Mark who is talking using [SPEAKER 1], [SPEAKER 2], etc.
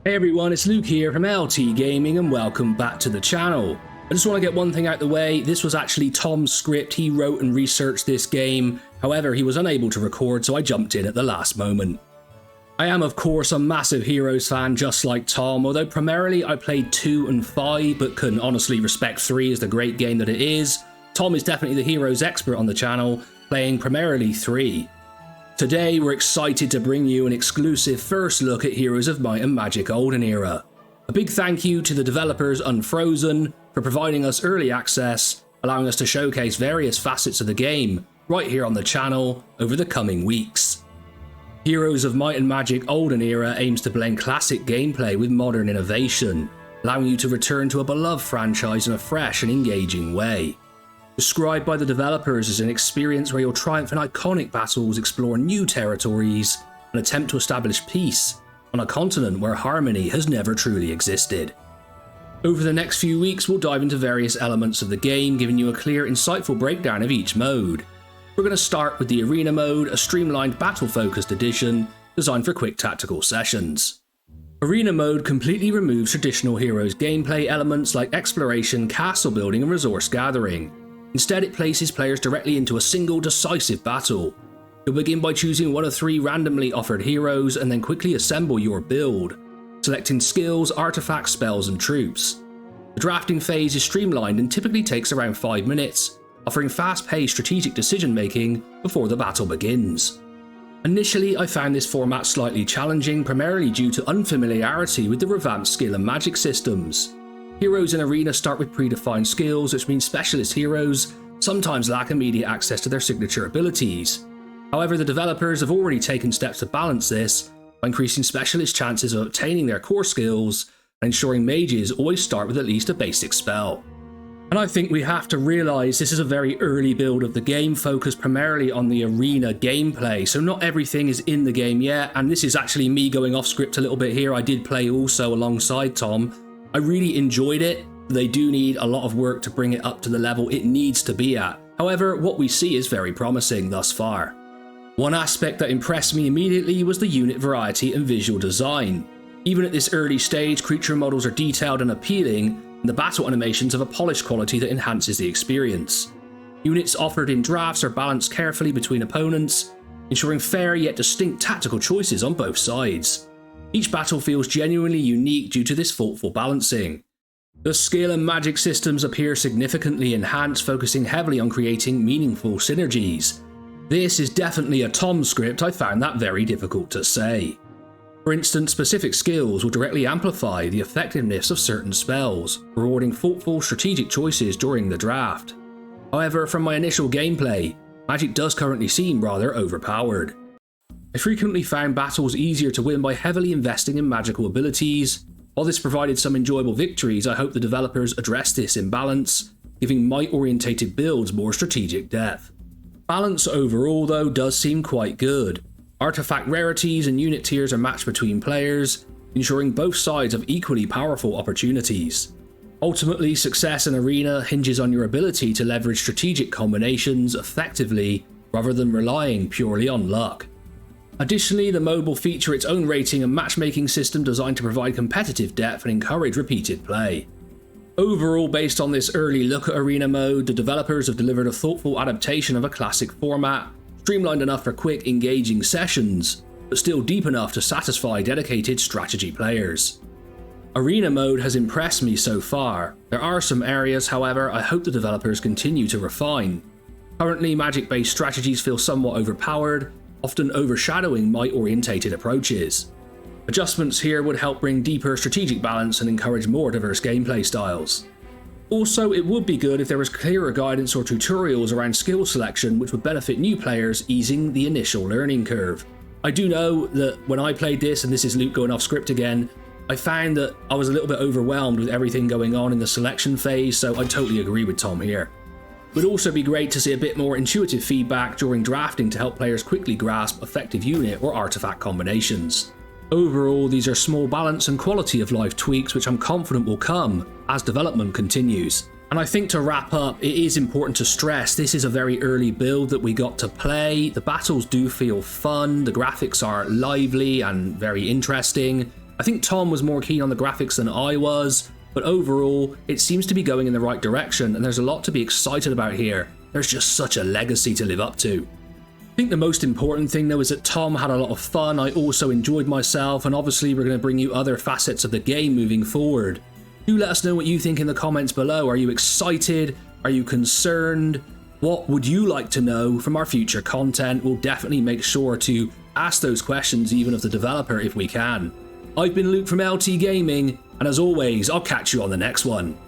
[SPEAKER 1] Hey everyone, it's Luke here from LT Gaming and welcome back to the channel. I just want to get one thing out the way. This was actually Tom's script. He wrote and researched this game. However, he was unable to record, so I jumped in at the last moment. I am of course a massive Heroes fan just like Tom, although primarily I played 2 and 5 but can honestly respect 3 as the great game that it is. Tom is definitely the Heroes expert on the channel, playing primarily 3. Today we're excited to bring you an exclusive first look at Heroes of Might and Magic Olden Era. A big thank you to the developers Unfrozen for providing us early access, allowing us to showcase various facets of the game right here on the channel over the coming weeks. Heroes of Might and Magic Olden Era aims to blend classic gameplay with modern innovation, allowing you to return to a beloved franchise in a fresh and engaging way. Described by the developers as an experience where you'll triumph in iconic battles, explore new territories, and attempt to establish peace on a continent where harmony has never truly existed. Over the next few weeks, we'll dive into various elements of the game, giving you a clear, insightful breakdown of each mode. We're going to start with the Arena mode, a streamlined battle-focused edition designed for quick tactical sessions. Arena mode completely removes traditional Heroes gameplay elements like exploration, castle building, and resource gathering. Instead, it places players directly into a single decisive battle. You'll begin by choosing one of 3 randomly offered heroes and then quickly assemble your build, selecting skills, artifacts, spells, and troops. The drafting phase is streamlined and typically takes around 5 minutes, offering fast-paced strategic decision-making before the battle begins. Initially, I found this format slightly challenging, primarily due to unfamiliarity with the revamped skill and magic systems. Heroes in Arena start with predefined skills, which means specialist heroes sometimes lack immediate access to their signature abilities. However, the developers have already taken steps to balance this by increasing specialist chances of obtaining their core skills and ensuring mages always start with at least a basic spell. And I think we have to realise this is a very early build of the game, focused primarily on the Arena gameplay, so not everything is in the game yet, and this is actually me going off script a little bit here. I did play also alongside Tom. I really enjoyed it. They do need a lot of work to bring it up to the level it needs to be at. However, what we see is very promising thus far. One aspect that impressed me immediately was the unit variety and visual design. Even at this early stage, creature models are detailed and appealing, and the battle animations have a polished quality that enhances the experience. Units offered in drafts are balanced carefully between opponents, ensuring fair yet distinct tactical choices on both sides. Each battle feels genuinely unique due to this thoughtful balancing. The skill and magic systems appear significantly enhanced, focusing heavily on creating meaningful synergies. This is definitely a Tom script. I found that very difficult to say. For instance, specific skills will directly amplify the effectiveness of certain spells, rewarding thoughtful strategic choices during the draft. However, from my initial gameplay, magic does currently seem rather overpowered. I frequently found battles easier to win by heavily investing in magical abilities. While this provided some enjoyable victories, I hope the developers address this imbalance, giving might-orientated builds more strategic depth. Balance overall, though, does seem quite good. Artifact rarities and unit tiers are matched between players, ensuring both sides have equally powerful opportunities. Ultimately, success in Arena hinges on your ability to leverage strategic combinations effectively rather than relying purely on luck. Additionally, the mode will feature its own rating and matchmaking system designed to provide competitive depth and encourage repeated play. Overall, based on this early look at Arena mode, the developers have delivered a thoughtful adaptation of a classic format, streamlined enough for quick, engaging sessions, but still deep enough to satisfy dedicated strategy players. Arena mode has impressed me so far. There are some areas, however, I hope the developers continue to refine. Currently, magic-based strategies feel somewhat overpowered, often overshadowing might-orientated approaches. Adjustments here would help bring deeper strategic balance and encourage more diverse gameplay styles. Also, it would be good if there was clearer guidance or tutorials around skill selection which would benefit new players, easing the initial learning curve. I do know that when I played this, and this is Luke going off script again, I found that I was a little bit overwhelmed with everything going on in the selection phase, so I totally agree with Tom here. It would also be great to see a bit more intuitive feedback during drafting to help players quickly grasp effective unit or artifact combinations. Overall, these are small balance and quality of life tweaks which I'm confident will come as development continues. And I think to wrap up, it is important to stress this is a very early build that we got to play. The battles do feel fun, the graphics are lively and very interesting, I think Tom was more keen on the graphics than I was, but overall, it seems to be going in the right direction, and there's a lot to be excited about here. There's just such a legacy to live up to. I think the most important thing though is that Tom had a lot of fun, I also enjoyed myself, and obviously we're going to bring you other facets of the game moving forward. Do let us know what you think in the comments below. Are you excited? Are you concerned? What would you like to know from our future content? We'll definitely make sure to ask those questions even of the developer if we can. I've been Luke from LT Gaming, and as always, I'll catch you on the next one.